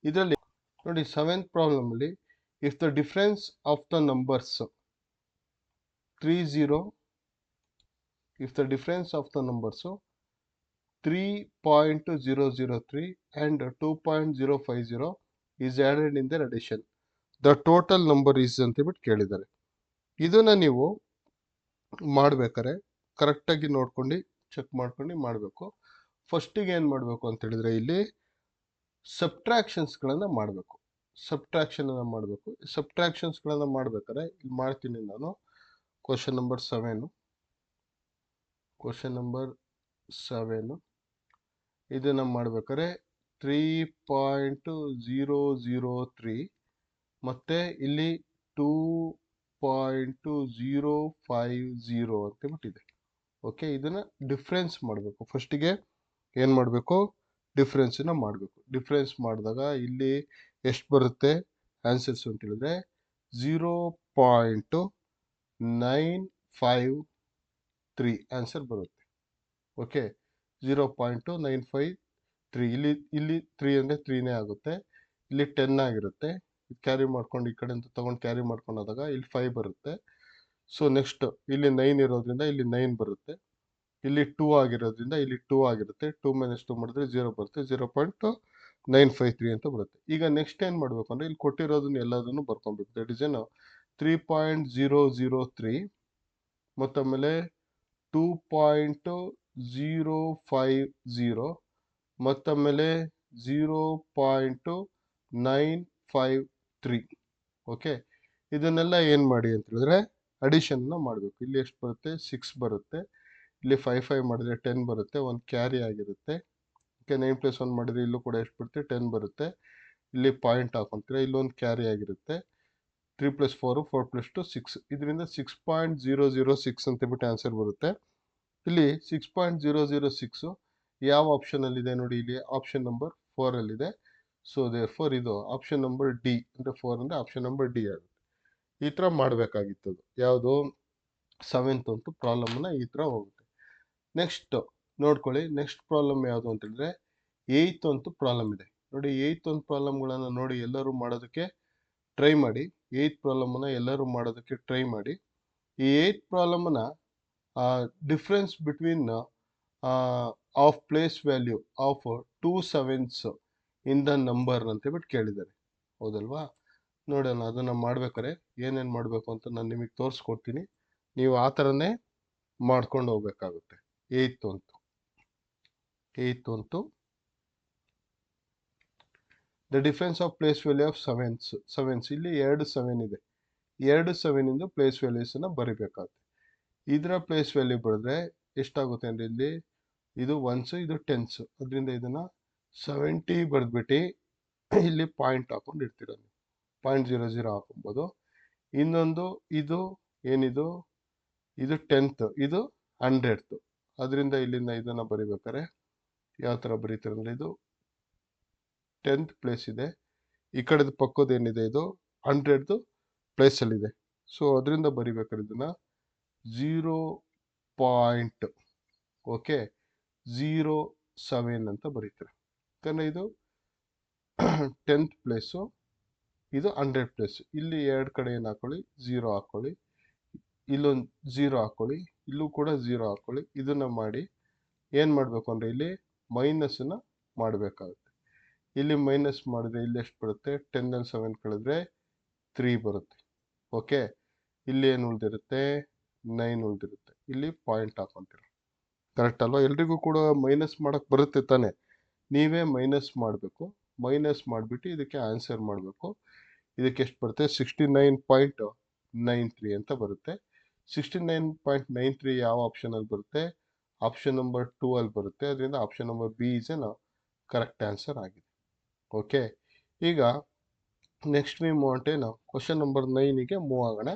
ಇದರಲ್ಲಿ ನೋಡಿ 7th problem ಅಲ್ಲಿ if the difference of the numbers 30 if the difference of the numbers 3.003 and 2.050 is added in their addition, the total number is ಅಂತ ಹೇಳ್ಬಿಟ್ಟು ಕೇಳಿದ್ದಾರೆ. ಇದನ್ನ ನೀವು ಮಾಡ್ಬೇಕಾರೆ ಕರೆಕ್ಟಾಗಿ ನೋಡ್ಕೊಂಡು ಚೆಕ್ ಮಾಡ್ಕೊಂಡು ಮಾಡಬೇಕು. ಫಸ್ಟಿಗೆ ಏನು ಮಾಡಬೇಕು ಅಂತ ಹೇಳಿದ್ರೆ ಇಲ್ಲಿ ಸಬ್ಟ್ರಾಕ್ಷನ್ಸ್ಗಳನ್ನು ಮಾಡಬೇಕು. ಸಬ್ಟ್ರಾಕ್ಷನನ್ನು ಮಾಡಬೇಕಾದ್ರೆ ಇಲ್ಲಿ ಮಾಡ್ತೀನಿ ನಾನು. ಕ್ವಶನ್ ನಂಬರ್ 7 ಇದನ್ನ ಮಾಡ್ಬೇಕಾದ್ರೆ 3.003 ಮತ್ತೆ ಇಲ್ಲಿ 2.050 ಅಂತ ಬಿಟ್ಟಿದೆ. ಓಕೆ, ಇದನ್ನ ಡಿಫ್ರೆನ್ಸ್ ಮಾಡಬೇಕು. ಫಸ್ಟಿಗೆ ಏನು ಮಾಡಬೇಕು, ಡಿಫ್ರೆನ್ಸನ್ನ ಮಾಡಬೇಕು. ಡಿಫ್ರೆನ್ಸ್ ಮಾಡಿದಾಗ ಇಲ್ಲಿ ಎಷ್ಟು ಬರುತ್ತೆ ಆನ್ಸರ್ಸ್ ಅಂತ ಹೇಳಿದ್ರೆ 0.953 ಆನ್ಸರ್ ಬರುತ್ತೆ. ಓಕೆ, 0.953 ಇಲ್ಲಿ 3 ಅಂದರೆ 3ನೇ ಆಗುತ್ತೆ. ಇಲ್ಲಿ 10 ಆಗಿರುತ್ತೆ. ಕ್ಯಾರಿ ಮಾಡ್ಕೊಂಡು ಈ ಕಡೆ ಅಂತ ತಗೊಂಡು ಕ್ಯಾರಿ ಮಾಡ್ಕೊಂಡು ಹೋದಾಗ ಇಲ್ಲಿ 5 ಬರುತ್ತೆ. ಸೊ ನೆಕ್ಸ್ಟ್ ಇಲ್ಲಿ 9 ಇರೋದ್ರಿಂದ ಇಲ್ಲಿ 9 ಬರುತ್ತೆ. ಇಲ್ಲಿ 2 ಆಗಿರೋದ್ರಿಂದ ಇಲ್ಲಿ 2 ಆಗಿರುತ್ತೆ. 2 - 2 ಮಾಡಿದ್ರೆ 0 ಬರುತ್ತೆ. 0.953 ಅಂತ ಬರುತ್ತೆ. ಈಗ ನೆಕ್ಸ್ಟ್ ಏನು ಮಾಡಬೇಕು ಅಂದರೆ ಇಲ್ಲಿ ಕೊಟ್ಟಿರೋದನ್ನ ಎಲ್ಲದನ್ನು ಬರ್ಕೊಬೇಕು. ದಟ್ ಇಸ್ ಏನು 3.003 ಮತ್ತಮೇಲೆ 2.050 ಮತ್ತಮೇಲೆ 0.953. ಓಕೆ, ಇದನ್ನೆಲ್ಲ ಏನು ಮಾಡಿ ಅಂತ ಹೇಳಿದ್ರೆ ಅಡಿಷನ್ನ ಮಾಡಬೇಕು. ಇಲ್ಲಿ ಎಷ್ಟು ಬರುತ್ತೆ 6 ಬರುತ್ತೆ. ಇಲ್ಲಿ 5 ಮಾಡಿದ್ರೆ 10 ಬರುತ್ತೆ. ಒಂದು ಕ್ಯಾರಿ ಆಗಿರುತ್ತೆ. ಓಕೆ, 9 + 1 ಮಾಡಿದ್ರೆ ಇಲ್ಲೂ ಕೂಡ ಎಷ್ಟು ಬರುತ್ತೆ 10 ಬರುತ್ತೆ. ಇಲ್ಲಿ ಪಾಯಿಂಟ್ ಹಾಕೊಂತೀರ, ಇಲ್ಲೊಂದು ಕ್ಯಾರಿ ಆಗಿರುತ್ತೆ. 3 + 4 4 + 2 6. ಇದರಿಂದ 6.006 ಅಂತ ಬಿಟ್ಟು ಆನ್ಸರ್ ಬರುತ್ತೆ. ಇಲ್ಲಿ 6.006 ಯಾವ ಆಪ್ಷನ್ ಅಲ್ಲಿದೆ ನೋಡಿ, ಇಲ್ಲಿ ಆಪ್ಷನ್ ನಂಬರ್ 4 ಅಲ್ಲಿದೆ. ಸೊ ದೇರ್ಫೋರ್ ಇದು ಆಪ್ಷನ್ ನಂಬರ್ ಡಿ ಅಂದರೆ 4 ಅಂದರೆ ಆಪ್ಷನ್ ನಂಬರ್ ಡಿ ಆಗುತ್ತೆ. ಈ ಥರ ಮಾಡಬೇಕಾಗಿತ್ತು. ಯಾವುದು 7th ಅಂತೂ ಪ್ರಾಬ್ಲಮ್ನ ಈ ಥರ ಹೋಗುತ್ತೆ. ನೆಕ್ಸ್ಟ್ ನೋಡ್ಕೊಳ್ಳಿ, ನೆಕ್ಸ್ಟ್ ಪ್ರಾಬ್ಲಮ್ ಯಾವುದು ಅಂತ ಹೇಳಿದ್ರೆ 8th ಅಂತೂ ಪ್ರಾಬ್ಲಮ್ ಇದೆ ನೋಡಿ. 8th ಒಂದು ಪ್ರಾಬ್ಲಮ್ಗಳನ್ನು ನೋಡಿ ಎಲ್ಲರೂ ಮಾಡೋದಕ್ಕೆ ಟ್ರೈ ಮಾಡಿ. 8th ಪ್ರಾಬ್ಲಮನ್ನು ಎಲ್ಲರೂ ಮಾಡೋದಕ್ಕೆ ಟ್ರೈ ಮಾಡಿ. ಈ 8th ಪ್ರಾಬ್ಲಮನ್ನು difference between of place value of 2 sevens in the number ಅಂತ ಹೇಳ್ಬಿಟ್ಟು ಕೇಳಿದ್ದಾರೆ. ಹೌದಲ್ವಾ? ನೋಡೋಣ ಅದನ್ನು ಮಾಡ್ಬೇಕಾರೆ ಏನೇನು ಮಾಡಬೇಕು ಅಂತ ನಾನು ನಿಮಗೆ ತೋರಿಸ್ಕೊಡ್ತೀನಿ. ನೀವು ಆ ಥರನೇ ಮಾಡ್ಕೊಂಡು ಹೋಗ್ಬೇಕಾಗುತ್ತೆ. 8th ಅಂತೂ the difference of place value of sevens ಇಲ್ಲಿ 2 7 ಇದೆ. 2 7 ಇಂದ ಪ್ಲೇಸ್ ವ್ಯಾಲ್ಯೂಸನ್ನು ಬರಿಬೇಕಾಗುತ್ತೆ. ಇದರ ಪ್ಲೇಸ್ ವ್ಯಾಲ್ಯೂ ಬರೆದ್ರೆ ಎಷ್ಟಾಗುತ್ತೆ ಅಂದರೆ ಇಲ್ಲಿ ಇದು 1s ಇದು 10s. ಅದರಿಂದ ಇದನ್ನು 70 ಬರೆದ್ಬಿಟ್ಟು ಇಲ್ಲಿ ಪಾಯಿಂಟ್ ಹಾಕೊಂಡು ಇರ್ತೀರ ನೀವು. 0.00 ಹಾಕೊಬೋದು. ಇನ್ನೊಂದು ಇದು ಏನಿದು ಇದು 10th, ಇದು 100th. ಅದರಿಂದ ಇಲ್ಲಿಂದ ಇದನ್ನು ಬರಿಬೇಕಾರೆ ಯಾವ ಥರ ಬರೀತಾರೆ ಅಂದರೆ ಇದು 10th ಪ್ಲೇಸ್ ಇದೆ, ಈ ಕಡೆದು ಪಕ್ಕದ ಏನಿದೆ ಇದು 100th ಪ್ಲೇಸಲ್ಲಿದೆ. ಸೊ ಅದರಿಂದ ಬರಿಬೇಕಾದ್ರೆ ಇದನ್ನು 0. ಓಕೆ 07 ಅಂತ ಬರೀತಾರೆ. ಯಾಕಂದರೆ ಇದು 10th ಪ್ಲೇಸು, ಇದು 100th ಪ್ಲೇಸ್. ಇಲ್ಲಿ 2 ಕಡೆ ಏನು ಹಾಕೊಳ್ಳಿ 0 ಹಾಕೊಳ್ಳಿ, ಇಲ್ಲೊಂದು 0 ಹಾಕೊಳ್ಳಿ, ಇಲ್ಲೂ ಕೂಡ 0 ಹಾಕೊಳ್ಳಿ. ಇದನ್ನು ಮಾಡಿ ಏನು ಮಾಡಬೇಕು ಅಂದರೆ ಇಲ್ಲಿ ಮೈನಸನ್ನು ಮಾಡಬೇಕಾಗುತ್ತೆ. ಇಲ್ಲಿ ಮೈನಸ್ ಮಾಡಿದ್ರೆ ಇಲ್ಲಿ ಎಷ್ಟು ಬರುತ್ತೆ 10 7 ಕಳೆದ್ರೆ 3 ಬರುತ್ತೆ. ಓಕೆ, ಇಲ್ಲಿ ಏನು ಉಳಿದಿರುತ್ತೆ 9 ಉಳಿದಿರುತ್ತೆ. ಇಲ್ಲಿ ಪಾಯಿಂಟ್ ಹಾಕೊಂತೀರ. ಕರೆಕ್ಟ್ ಅಲ್ವಾ? ಎಲ್ರಿಗೂ ಕೂಡ ಮೈನಸ್ ಮಾಡೋಕ್ಕೆ ಬರುತ್ತೆ ತಾನೆ. ನೀವೇ ಮೈನಸ್ ಮಾಡಬೇಕು. ಮೈನಸ್ ಮಾಡಿಬಿಟ್ಟು ಇದಕ್ಕೆ ಆನ್ಸರ್ ಮಾಡಬೇಕು. ಇದಕ್ಕೆ ಎಷ್ಟು ಬರುತ್ತೆ 69.93 ಅಂತ ಬರುತ್ತೆ. 69.93 ಯಾವ ಆಪ್ಷನಲ್ಲಿ ಬರುತ್ತೆ? ಆಪ್ಷನ್ ನಂಬರ್ 2 ಅಲ್ಲಿ ಬರುತ್ತೆ. ಅದರಿಂದ option number B is N correct answer ಆಗಿದೆ. ಓಕೆ, ಈಗ ನೆಕ್ಸ್ಟ್ ವಿ ಮೂವ್ ನಾವು ಕ್ವಶನ್ ನಂಬರ್ 9ಗೆ ಮೂವ್ ಆಗೋಣ.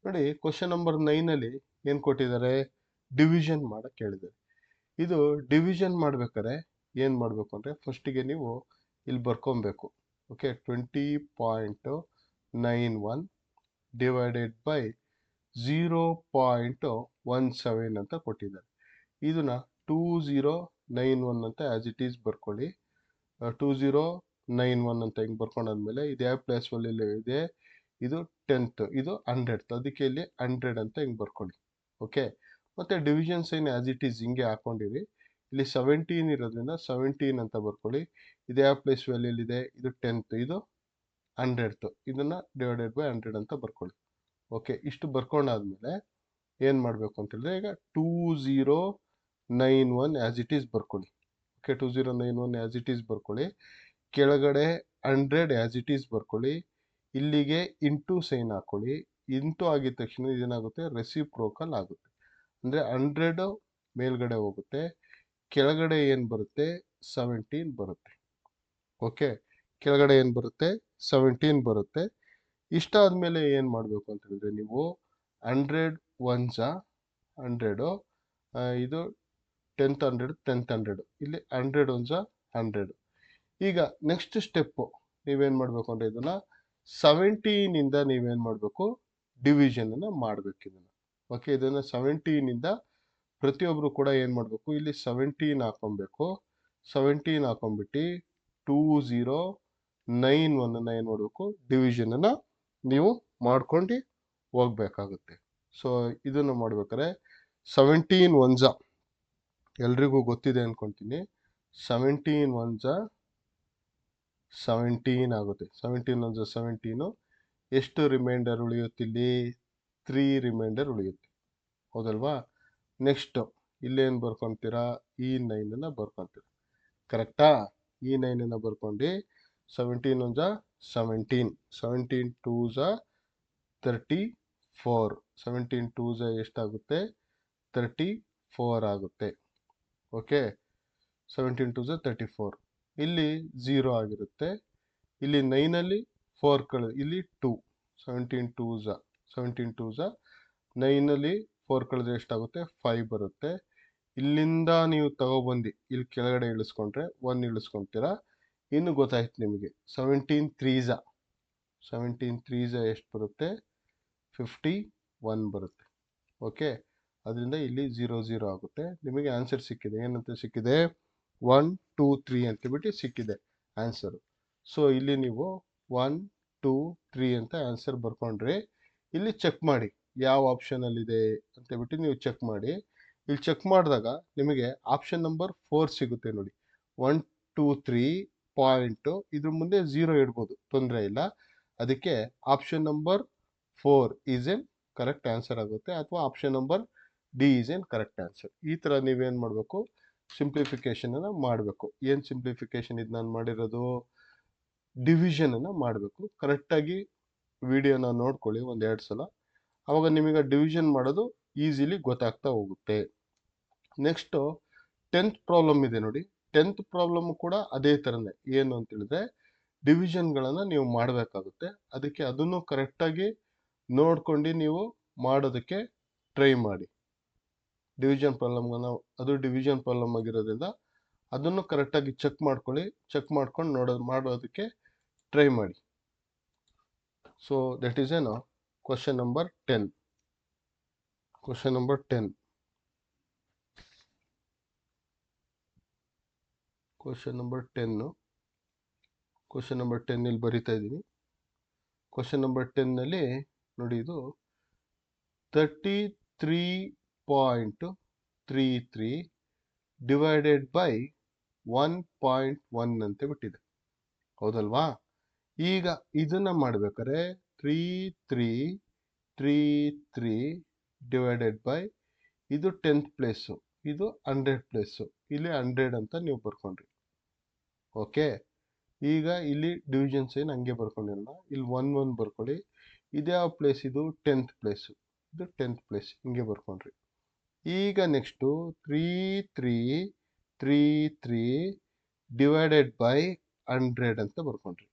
ನೋಡಿ, ಕ್ವಶನ್ ನಂಬರ್ 9ಅಲ್ಲಿ ಏನು ಕೊಟ್ಟಿದ್ದಾರೆ? ಡಿವಿಷನ್ ಮಾಡಕ್ಕೆ ಹೇಳಿದ್ದಾರೆ. ಇದು ಡಿವಿಷನ್ ಮಾಡ್ಬೇಕಾದ್ರೆ ಏನು ಮಾಡಬೇಕು ಅಂದರೆ ಫಸ್ಟಿಗೆ ನೀವು ಇಲ್ಲಿ ಬರ್ಕೊಬೇಕು. ಓಕೆ, 20.91 ಡಿವೈಡೆಡ್ ಬೈ 0.17 ಅಂತ ಕೊಟ್ಟಿದ್ದಾರೆ. ಇದನ್ನ 2091 ಅಂತ ಆಸ್ ಇಟ್ ಈಸ್ ಬರ್ಕೊಳ್ಳಿ. 20 91 ಅಂತ ಹಿಂಗೆ ಬರ್ಕೊಂಡಾದ್ಮೇಲೆ ಇದು ಯಾವ ಪ್ಲೇಸ್ ಅಲ್ಲಿ ಇದೆ, ಇದು 10th, ಇದು 100th, ಅದಕ್ಕೆ ಇಲ್ಲಿ 100 ಅಂತ ಹಿಂಗೆ ಬರ್ಕೊಳ್ಳಿ. ಓಕೆ, ಮತ್ತೆ division sign as it is ಹಿಂಗೆ ಹಾಕೊಂಡಿರಿ. ಇಲ್ಲಿ 17 ಇರೋದ್ರಿಂದ 17 ಅಂತ ಬರ್ಕೊಳ್ಳಿ. ಇದು ಯಾವ ಪ್ಲೇಸ್ ವ್ಯಾಲ್ಯೂ ಇದೆ, ಇದು 10th, ಇದು 100th, ಇದನ್ನ ಡಿವೈಡೆಡ್ ಬೈ 100 ಅಂತ ಬರ್ಕೊಳ್ಳಿ. ಓಕೆ, ಇಷ್ಟು ಬರ್ಕೊಂಡಾದ್ಮೇಲೆ ಏನು ಮಾಡಬೇಕು ಅಂತ ಹೇಳಿದ್ರೆ ಈಗ 2091 ಆಸ್ ಇಟ್ ಈಸ್ ಬರ್ಕೊಳ್ಳಿ. ಓಕೆ, 2091 ಆಸ್ ಇಟ್ ಈಸ್ ಬರ್ಕೊಳ್ಳಿ. ಕೆಳಗಡೆ 100 ಆಸ್ ಇಟ್ ಈಸ್ ಬರ್ಕೊಳ್ಳಿ. ಇಲ್ಲಿಗೆ ಇಂಟು ಸೈನ್ ಹಾಕೊಳ್ಳಿ. ಇಂಟು ಆಗಿದ ತಕ್ಷಣ ಇದೇನಾಗುತ್ತೆ, ರೆಸಿಪ್ರೋಕಲ್ ಆಗುತ್ತೆ. ಅಂದರೆ 100 ಮೇಲ್ಗಡೆ ಹೋಗುತ್ತೆ, ಕೆಳಗಡೆ ಏನು ಬರುತ್ತೆ, 17 ಬರುತ್ತೆ. ಓಕೆ, ಕೆಳಗಡೆ ಏನು ಬರುತ್ತೆ, 17 ಬರುತ್ತೆ. ಇಷ್ಟಾದ್ಮೇಲೆ ಏನು ಮಾಡಬೇಕು ಅಂತ ಹೇಳಿದ್ರೆ ನೀವು 100 1 100, ಇದು 10th 100 10th 100, ಇಲ್ಲಿ 100 1 100. ಈಗ ನೆಕ್ಸ್ಟ್ ಸ್ಟೆಪ್ಪು ನೀವೇನು ಮಾಡಬೇಕು ಅಂದರೆ ಇದನ್ನ 17 ಇಂದ ನೀವೇನು ಮಾಡಬೇಕು, ಡಿವಿಷನ್ ಅನ್ನ ಮಾಡಬೇಕು ಇದನ್ನ. ಓಕೆ, ಇದನ್ನ 17 ಇಂದ ಪ್ರತಿಯೊಬ್ಬರು ಕೂಡ ಏನು ಮಾಡಬೇಕು, ಇಲ್ಲಿ 17 ಹಾಕೊಬೇಕು. 17 ಹಾಕೊಂಡ್ಬಿಟ್ಟು 2091 ಏನು ಮಾಡಬೇಕು, ಡಿವಿಷನ್ ಅನ್ನ ನೀವು ಮಾಡ್ಕೊಂಡು ಹೋಗ್ಬೇಕಾಗುತ್ತೆ. ಸೊ ಇದನ್ನು ಮಾಡ್ಬೇಕಾದ್ರೆ 17 1 ಎಲ್ರಿಗೂ ಗೊತ್ತಿದೆ ಅನ್ಕೊಂತೀನಿ. 17 1 17 ಆಗುತ್ತೆ. 17 1 17. ಎಷ್ಟು ರಿಮೈಂಡರ್ ಉಳಿಯುತ್ತೆ, ಇಲ್ಲಿ 3 ರಿಮೈಂಡರ್ ಉಳಿಯುತ್ತೆ, ಹೌದಲ್ವಾ? ನೆಕ್ಸ್ಟ್ ಇಲ್ಲೇನು ಬರ್ಕೊತೀರಾ, ಈ 9 ಬರ್ಕೊತೀರಾ. ಕರೆಕ್ಟಾ? ಈ 9 ಬರ್ಕೊಂಡು 17 1 17, 17 2 34, 17 2 ಎಷ್ಟಾಗುತ್ತೆ, 34 ಆಗುತ್ತೆ. ಓಕೆ, 17 2 34. ಇಲ್ಲಿ 0 ಆಗಿರುತ್ತೆ. ಇಲ್ಲಿ 9ಅಲ್ಲಿ 4 ಕಳೆದು ಇಲ್ಲಿ 2, 17 2 17 2 9ಅಲ್ಲಿ 4 ಕಳೆದ್ರೆ ಎಷ್ಟಾಗುತ್ತೆ, 5 ಬರುತ್ತೆ. ಇಲ್ಲಿಂದ ನೀವು ತಗೊಬಂದು ಇಲ್ಲಿ ಕೆಳಗಡೆ ಇಳಿಸ್ಕೊಂಡ್ರೆ 1 ಇಳಿಸ್ಕೊಂತೀರಾ. ಇನ್ನು ಗೊತ್ತಾಯ್ತು ನಿಮಗೆ. 17 3 ಎಷ್ಟು ಬರುತ್ತೆ, 51 ಬರುತ್ತೆ. ಓಕೆ, ಅದರಿಂದ ಇಲ್ಲಿ 0 0 ಆಗುತ್ತೆ. ನಿಮಗೆ ಆನ್ಸರ್ ಸಿಕ್ಕಿದೆ. ಏನಂತ ಸಿಕ್ಕಿದೆ, 1 2 3 ಅಂತಬಿಟ್ಟು ಸಿಕ್ಕಿದೆ ಆನ್ಸರು. ಸೊ ಇಲ್ಲಿ ನೀವು 1 2 3 ಅಂತ ಆನ್ಸರ್ ಬರ್ಕೊಂಡ್ರೆ ಇಲ್ಲಿ ಚೆಕ್ ಮಾಡಿ ಯಾವ ಆಪ್ಷನಲ್ಲಿದೆ ಅಂತಬಿಟ್ಟು ನೀವು ಚೆಕ್ ಮಾಡಿ. ಇಲ್ಲಿ ಚೆಕ್ ಮಾಡಿದಾಗ ನಿಮಗೆ ಆಪ್ಷನ್ ನಂಬರ್ 4 ಸಿಗುತ್ತೆ ನೋಡಿ. 1 2 3 ಪಾಯಿಂಟು ಇದ್ರ ಮುಂದೆ 0 ಇಡ್ಬೋದು, ತೊಂದರೆ ಇಲ್ಲ. ಅದಕ್ಕೆ option number 4 is N correct answer ಆಗುತ್ತೆ, ಅಥವಾ option number D is N correct answer. ಈ ಥರ ನೀವೇನು ಮಾಡಬೇಕು, ಸಿಂಪ್ಲಿಫಿಕೇಶನ್ ಅನ್ನು ಮಾಡಬೇಕು. ಏನು ಸಿಂಪ್ಲಿಫಿಕೇಶನ್ ಇದು ನಾನು ಮಾಡಿರೋದು, ಡಿವಿಷನ್ ಅನ್ನು ಮಾಡಬೇಕು. ಕರೆಕ್ಟಾಗಿ ವಿಡಿಯೋನ ನೋಡ್ಕೊಳ್ಳಿ 1-2 ಸಲ, ಅವಾಗ ನಿಮಗೆ ಡಿವಿಷನ್ ಮಾಡೋದು ಈಸಿಲಿ ಗೊತ್ತಾಗ್ತಾ ಹೋಗುತ್ತೆ. ನೆಕ್ಸ್ಟು 10th ಪ್ರಾಬ್ಲಮ್ ಇದೆ ನೋಡಿ. 10th ಪ್ರಾಬ್ಲಮ್ ಕೂಡ ಅದೇ ಥರನೇ. ಏನು ಅಂತ ಹೇಳಿದ್ರೆ ಡಿವಿಷನ್ಗಳನ್ನು ನೀವು ಮಾಡಬೇಕಾಗುತ್ತೆ. ಅದಕ್ಕೆ ಅದನ್ನು ಕರೆಕ್ಟಾಗಿ ನೋಡ್ಕೊಂಡು ನೀವು ಮಾಡೋದಕ್ಕೆ ಟ್ರೈ ಮಾಡಿ. ಡಿವಿಷನ್ ಪ್ರಾಬ್ಲಮ್ನ ಅದು ಡಿವಿಷನ್ ಪ್ರಾಬ್ಲಮ್ ಆಗಿರೋದ್ರಿಂದ ಅದನ್ನು ಕರೆಕ್ಟಾಗಿ ಚೆಕ್ ಮಾಡ್ಕೊಳ್ಳಿ. ಚೆಕ್ ಮಾಡ್ಕೊಂಡು ಮಾಡೋದಕ್ಕೆ ಟ್ರೈ ಮಾಡಿ. ಸೊ ದಟ್ ಈಸ್ ಏನು question number 10. Question number 10. Question number 10. Question number 10 ಇಲ್ಲಿ ಬರಿತಾ ಇದ್ದೀನಿ. ಕ್ವಶನ್ ನಂಬರ್ 10 ನಲ್ಲಿ ನೋಡಿ, ಇದು 33.33 ಡಿವೈಡೆಡ್ ಬೈ 1.1 ಅಂತ ಬಿಟ್ಟಿದೆ, ಹೌದಲ್ವಾ? ಈಗ ಇದನ್ನ ಮಾಡ್ಬೇಕಾದ್ರೆ 3333 ಡಿವೈಡೆಡ್ ಬೈ ಇದು 10th ಪ್ಲೇಸು, ಇದು 100 ಪ್ಲೇಸು, ಇಲ್ಲಿ 100 ಅಂತ ನೀವು ಬರ್ಕೊಂಡ್ರಿ. ಓಕೆ, ಈಗ ಇಲ್ಲಿ ಡಿವಿಷನ್ ಸೈನ್ ಹಂಗೆ ಬರ್ಕೊಂಡಿರೋಣ. ಇಲ್ಲಿ 1 1 ಬರ್ಕೊಳ್ಳಿ. ಇದ್ಯಾವ ಪ್ಲೇಸ್, ಇದು 10th ಪ್ಲೇಸು, ಇದು 10th ಪ್ಲೇಸ್, ಹಿಂಗೆ ಬರ್ಕೊಂಡ್ರಿ. ಈಗ ನೆಕ್ಸ್ಟು 3333 ಡಿವೈಡೆಡ್ ಬೈ 100 ಅಂತ ಬರ್ಕೊಂಡ್ರಿ.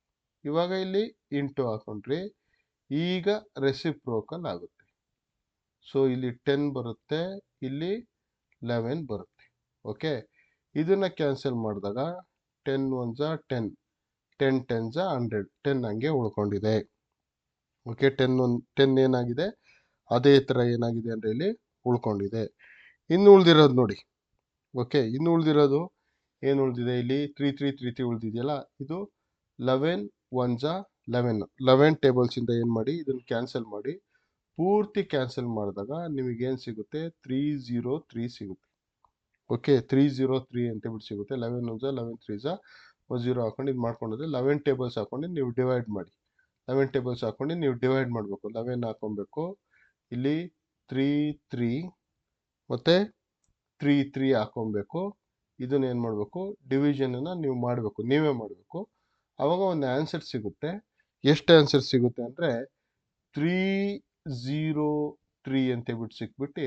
ಇವಾಗ ಇಲ್ಲಿ ಇಂಟು ಹಾಕೊಂಡ್ರಿ. ಈಗ ರೆಸಿಪ್ರೋಕಲ್ ಆಗುತ್ತೆ. ಸೊ ಇಲ್ಲಿ 10 ಬರುತ್ತೆ, ಇಲ್ಲಿ 11 ಬರುತ್ತೆ. ಓಕೆ, ಇದನ್ನ ಕ್ಯಾನ್ಸಲ್ ಮಾಡಿದಾಗ 10 1 10, 10 10 100, 10 ಹಂಗೆ ಉಳ್ಕೊಂಡಿದೆ. ಓಕೆ, 10 ಏನಾಗಿದೆ, ಅದೇ ಥರ ಏನಾಗಿದೆ ಅಂದರೆ ಇಲ್ಲಿ ಉಳ್ಕೊಂಡಿದೆ. ಇನ್ನು ಉಳ್ದಿರೋದು ನೋಡಿ. ಓಕೆ, ಇನ್ನು ಉಳ್ದಿರೋದು ಏನು ಉಳಿದಿದೆ, ಇಲ್ಲಿ 3333 ಉಳಿದಿದೆಯಲ್ಲ, ಇದು 11 1 ಜಾ 11 11 ಟೇಬಲ್ಸಿಂದ ಏನು ಮಾಡಿ ಇದನ್ನು ಕ್ಯಾನ್ಸಲ್ ಮಾಡಿ ಪೂರ್ತಿ ಕ್ಯಾನ್ಸಲ್ ಮಾಡಿದಾಗ ನಿಮಗೇನು ಸಿಗುತ್ತೆ 303 ಸಿಗುತ್ತೆ. ಓಕೆ 303 ಅಂತ ಬಿಟ್ಟು ಸಿಗುತ್ತೆ. 11 1 ಜಾ 11 3 ಜಾ 0 ಹಾಕೊಂಡು ಇದು ಮಾಡ್ಕೊಂಡಿದ್ರೆ 11 ಟೇಬಲ್ಸ್ ಹಾಕೊಂಡು ನೀವು ಡಿವೈಡ್ ಮಾಡಿ. 11 ಟೇಬಲ್ಸ್ ಹಾಕೊಂಡು ನೀವು ಡಿವೈಡ್ ಮಾಡಬೇಕು. 11 ಹಾಕೊಬೇಕು, ಇಲ್ಲಿ 3 3 ಮತ್ತು 3 3 ಹಾಕೊಬೇಕು. ಇದನ್ನ ಏನು ಮಾಡಬೇಕು, ಡಿವಿಷನನ್ನು ನೀವು ಮಾಡಬೇಕು, ನೀವೇ ಮಾಡಬೇಕು. ಆವಾಗ ಒಂದು ಆನ್ಸರ್ ಸಿಗುತ್ತೆ. ಎಷ್ಟು ಆನ್ಸರ್ ಸಿಗುತ್ತೆ ಅಂದರೆ 303 ಅಂತೇಳ್ಬಿಟ್ಟು ಸಿಕ್ಬಿಟ್ಟು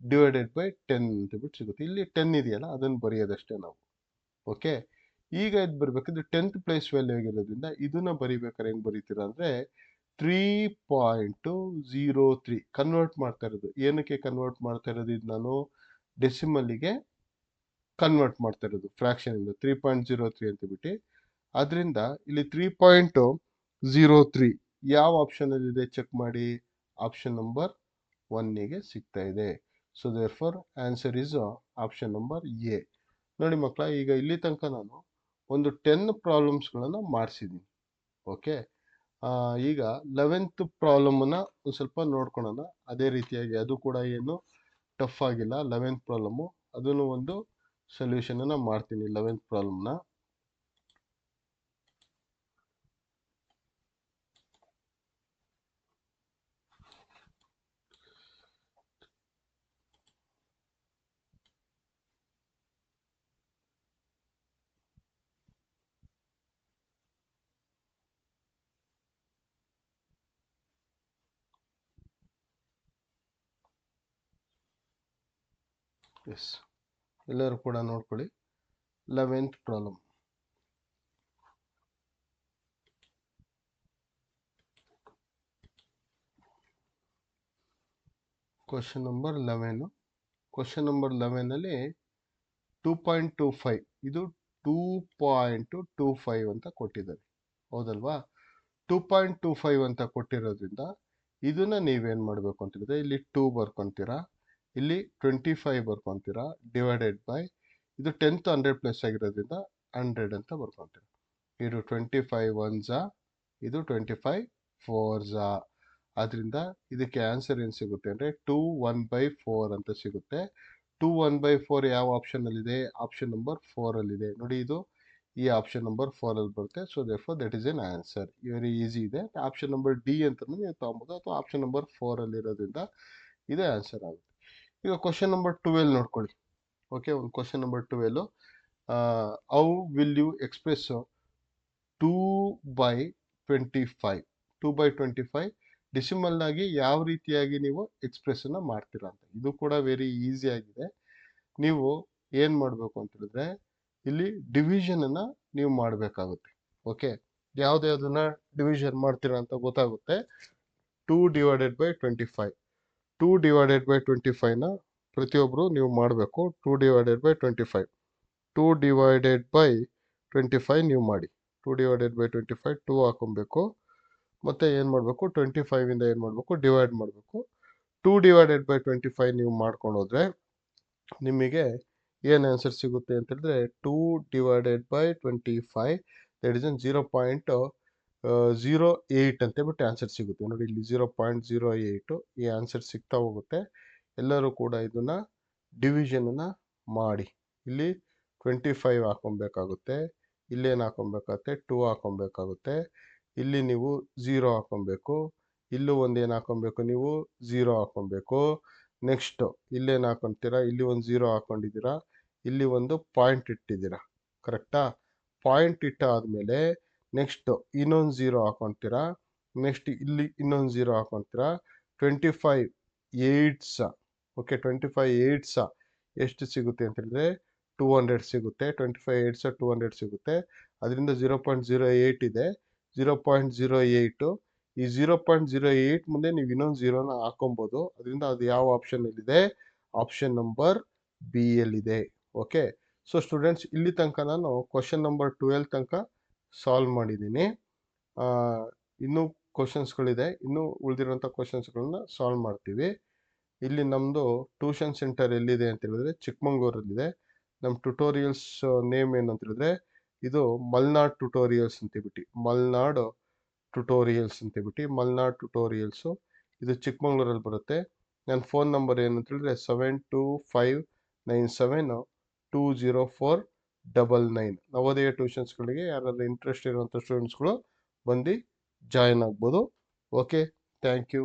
ಡಿವೈಡೆಡ್ ಬೈ 10 ಅಂತೇಳ್ಬಿಟ್ಟು ಸಿಗುತ್ತೆ. ಇಲ್ಲಿ 10 ಇದೆಯಲ್ಲ ಅದನ್ನು ಬರೆಯೋದಷ್ಟೇ ನಾವು. ಓಕೆ, ಈಗ ಇದು ಬರಬೇಕಿದ್ರೆ 10th ಪ್ಲೇಸ್ ವ್ಯಾಲ್ಯೂ ಆಗಿರೋದ್ರಿಂದ ಇದನ್ನ ಬರಿಬೇಕಾದ್ರೆ ಹೆಂಗೆ ಬರೀತೀರಾ ಅಂದರೆ 3.03 ಕನ್ವರ್ಟ್ ಮಾಡ್ತಾ ಇರೋದು. ಏನಕ್ಕೆ ಕನ್ವರ್ಟ್ ಮಾಡ್ತಾ ಇರೋದು, ಇದು ನಾನು ಡೆಸಿಮಲ್ಲಿಗೆ ಕನ್ವರ್ಟ್ ಮಾಡ್ತಾ ಇರೋದು, ಫ್ರಾಕ್ಷನಿಂದ 3.03 ಅಂತ ಬಿಟ್ಟು. ಅದರಿಂದ ಇಲ್ಲಿ 3.03 ಯಾವ ಆಪ್ಷನಲ್ಲಿ ಇದೆ ಚೆಕ್ ಮಾಡಿ. ಆಪ್ಷನ್ ನಂಬರ್ 1ಗೆ ಸಿಗ್ತಾ ಇದೆ. So therefore answer is option number A. ನೋಡಿ ಮಕ್ಕಳ, ಈಗ ಇಲ್ಲಿ ತನಕ ನಾನು ಒಂದು 10 ಪ್ರಾಬ್ಲಮ್ಸ್ಗಳನ್ನು ಮಾಡಿಸಿದ್ದೀನಿ. ಓಕೆ, ಈಗ 11th ಪ್ರಾಬ್ಲಮನ್ನು ಒಂದು ಸ್ವಲ್ಪ ನೋಡ್ಕೊಳ್ಳೋಣ. ಅದೇ ರೀತಿಯಾಗಿ ಅದು ಕೂಡ ಏನು ಟಫ್ ಆಗಿಲ್ಲ. 11th ಪ್ರಾಬ್ಲಮ್ಮು ಅದನ್ನು ಒಂದು ಸೊಲ್ಯೂಷನನ್ನು ಮಾಡ್ತೀನಿ 11th ಪ್ರಾಬ್ಲಮ್ನ. ಎಸ್, ಎಲ್ಲರೂ ಕೂಡ ನೋಡ್ಕೊಳ್ಳಿ 11th problem. Question number 11. Question number 11ಅಲ್ಲಿ 2.25 ಇದು 2.25 ಅಂತ ಕೊಟ್ಟಿದ್ದಾರೆ, ಹೌದಲ್ವಾ? 2.25 ಅಂತ ಕೊಟ್ಟಿರೋದ್ರಿಂದ ಇದನ್ನ ನೀವೇನು ಮಾಡಬೇಕು ಅಂತ ಹೇಳಿದ್ರೆ ಇಲ್ಲಿ 2 ಬರ್ಕೊತೀರಾ, ಇಲ್ಲಿ 25 ಬರ್ಕೊತೀರಾ, ಡಿವೈಡೆಡ್ ಬೈ ಇದು 10th 100 ಪ್ಲಸ್ ಆಗಿರೋದ್ರಿಂದ 100 ಅಂತ ಬರ್ಕೊತೀರಾ. ಇದು 25 1 ಜಾ, ಇದು 25 4 ಜಾ. ಅದರಿಂದ ಇದಕ್ಕೆ ಆನ್ಸರ್ ಏನು ಸಿಗುತ್ತೆ ಅಂದರೆ 2 1/4 ಅಂತ ಸಿಗುತ್ತೆ. 2 1/4 ಯಾವ ಆಪ್ಷನಲ್ಲಿದೆ? Option number 4ಅಲ್ಲಿದೆ. ನೋಡಿ, ಇದು ಈ ಆಪ್ಷನ್ ನಂಬರ್ 4ಅಲ್ಲಿ ಬರುತ್ತೆ. So therefore that is N answer. Very easy ಇದೆ. ಆಪ್ಷನ್ ನಂಬರ್ ಡಿ ಅಂತ ನೀವು ತಗೊಬೋದು, ಅಥವಾ ಆಪ್ಷನ್ ನಂಬರ್ 4ಅಲ್ಲಿ ಇರೋದ್ರಿಂದ ಇದೇ ಆನ್ಸರ್ ಆಗುತ್ತೆ. ಈಗ ಕ್ವಶನ್ ನಂಬರ್ 12 ನೋಡ್ಕೊಳ್ಳಿ. ಓಕೆ, ಒಂದು question number 12, how will you express 2/25 2/25 decimal ಆಗಿ ಯಾವ ರೀತಿಯಾಗಿ ನೀವು ಎಕ್ಸ್ಪ್ರೆಷನ್ ಮಾಡ್ತೀರಾ ಅಂತ. ಇದು ಕೂಡ ವೆರಿ ಈಸಿ ಆಗಿದೆ. ನೀವು ಏನು ಮಾಡಬೇಕು ಅಂತ ಹೇಳಿದ್ರೆ ಇಲ್ಲಿ ಡಿವಿಷನ್ ಅನ್ನ ನೀವು ಮಾಡಬೇಕಾಗುತ್ತೆ. ಓಕೆ, ಯಾವುದನ್ನ ಡಿವಿಷನ್ ಮಾಡ್ತೀರಾ ಅಂತ ಗೊತ್ತಾಗುತ್ತೆ. 2/25 2/25ನ ಪ್ರತಿಯೊಬ್ಬರು ನೀವು ಮಾಡಬೇಕು. 2/25 2/25 ನೀವು ಮಾಡಿ. 2/25 2 ಹಾಕೊಬೇಕು. ಮತ್ತೆ ಏನು ಮಾಡಬೇಕು, 25 ಇಂದ ಏನು ಮಾಡಬೇಕು, ಡಿವೈಡ್ ಮಾಡಬೇಕು. 2/25 ನೀವು ಮಾಡ್ಕೊಂಡು ಹೋದ್ರೆ ನಿಮಗೆ ಏನು ಆನ್ಸರ್ ಸಿಗುತ್ತೆ ಅಂತ ಹೇಳಿದ್ರೆ 2/25 ದಟ್ ಇಸ್ 0.08 ಅಂತ ಬಿಟ್ಟು ಆನ್ಸರ್ ಸಿಗುತ್ತೆ. ನೋಡಿ, ಇಲ್ಲಿ 0.08 ಈ ಆನ್ಸರ್ ಸಿಗ್ತಾ ಹೋಗುತ್ತೆ. ಎಲ್ಲರೂ ಕೂಡ ಇದನ್ನ ಡಿವಿಷನ್ ಅನ್ನ ಮಾಡಿ. ಇಲ್ಲಿ 25 ಹಾಕೊಬೇಕಾಗುತ್ತೆ, ಇಲ್ಲೇನು ಹಾಕೊಬೇಕಾಗುತ್ತೆ, 2 ಹಾಕೊಬೇಕಾಗುತ್ತೆ. ಇಲ್ಲಿ ನೀವು 0 ಹಾಕೊಬೇಕು, ಇಲ್ಲೂ ಒಂದೇನು ಹಾಕೊಬೇಕು, ನೀವು 0 ಹಾಕೊಬೇಕು. ನೆಕ್ಸ್ಟ್ ಇಲ್ಲೇನು ಹಾಕೊತೀರಾ, ಇಲ್ಲಿ ಒಂದು 0 ಹಾಕೊಂಡಿದ್ದೀರಾ, ಇಲ್ಲಿ ಒಂದು ಪಾಯಿಂಟ್ ಇಟ್ಟಿದ್ದೀರಾ, ಕರೆಕ್ಟಾ? ಪಾಯಿಂಟ್ ಇಟ್ಟಾದ್ಮೇಲೆ ನೆಕ್ಸ್ಟ್ ಇನ್ನೊಂದು 0 ಹಾಕೊತೀರಾ, ನೆಕ್ಸ್ಟ್ ಇಲ್ಲಿ ಇನ್ನೊಂದು 0 ಹಾಕೊತೀರಾ. 25 8s. ಓಕೆ, 25 8s ಎಷ್ಟು ಸಿಗುತ್ತೆ ಅಂತ ಹೇಳಿದ್ರೆ 200 ಸಿಗುತ್ತೆ. 25 8s 200 ಸಿಗುತ್ತೆ. ಅದರಿಂದ 0.08 ಇದೆ, 0.08. ಈ 0.08 ಮುಂದೆ ನೀವು ಇನ್ನೊಂದು 0ನ ಹಾಕೊಬೋದು. ಅದರಿಂದ ಅದು ಯಾವ ಆಪ್ಷನಲ್ಲಿದೆ? ಆಪ್ಷನ್ ನಂಬರ್ ಬಿ ಯಲ್ಲಿದೆ. ಓಕೆ, ಸೊ ಸ್ಟೂಡೆಂಟ್ಸ್, ಇಲ್ಲಿ ತನಕ ನಾನು ಕ್ವಶನ್ ನಂಬರ್ 12 ತನಕ ಸಾಲ್ವ್ ಮಾಡಿದ್ದೀನಿ. ಇನ್ನೂ ಕ್ವಶನ್ಸ್ಗಳಿದೆ, ಇನ್ನೂ ಉಳಿದಿರೋಂಥ ಕ್ವಶನ್ಸ್ಗಳನ್ನ ಸಾಲ್ವ್ ಮಾಡ್ತೀವಿ. ಇಲ್ಲಿ ನಮ್ಮದು ಟ್ಯೂಷನ್ ಸೆಂಟರ್ ಎಲ್ಲಿದೆ ಅಂತ ಹೇಳಿದ್ರೆ ಚಿಕ್ಕಮಂಗ್ಳೂರಲ್ಲಿದೆ. ನಮ್ಮ ಟ್ಯುಟೋರಿಯಲ್ಸ್ ನೇಮ್ ಏನು ಅಂತ ಹೇಳಿದ್ರೆ ಇದು ಮಲ್ನಾಡ್ ಟ್ಯುಟೋರಿಯಲ್ಸ್ ಅಂತೇಳ್ಬಿಟ್ಟು ಮಲ್ನಾಡ್ ಟ್ಯುಟೋರಿಯಲ್ಸು ಇದು ಚಿಕ್ಕಮಂಗ್ಳೂರಲ್ಲಿ ಬರುತ್ತೆ. ನನ್ನ ಫೋನ್ ನಂಬರ್ ಏನಂತ ಹೇಳಿದ್ರೆ 7259720499. ನವೋದಯ ಟ್ಯೂಷನ್ಸ್ಗಳಿಗೆ ಯಾರಾದರೂ ಇಂಟ್ರೆಸ್ಟ್ ಇರುವಂಥ ಸ್ಟೂಡೆಂಟ್ಸ್ಗಳು ಬಂದು ಜಾಯಿನ್ ಆಗ್ಬೋದು. Okay, thank you.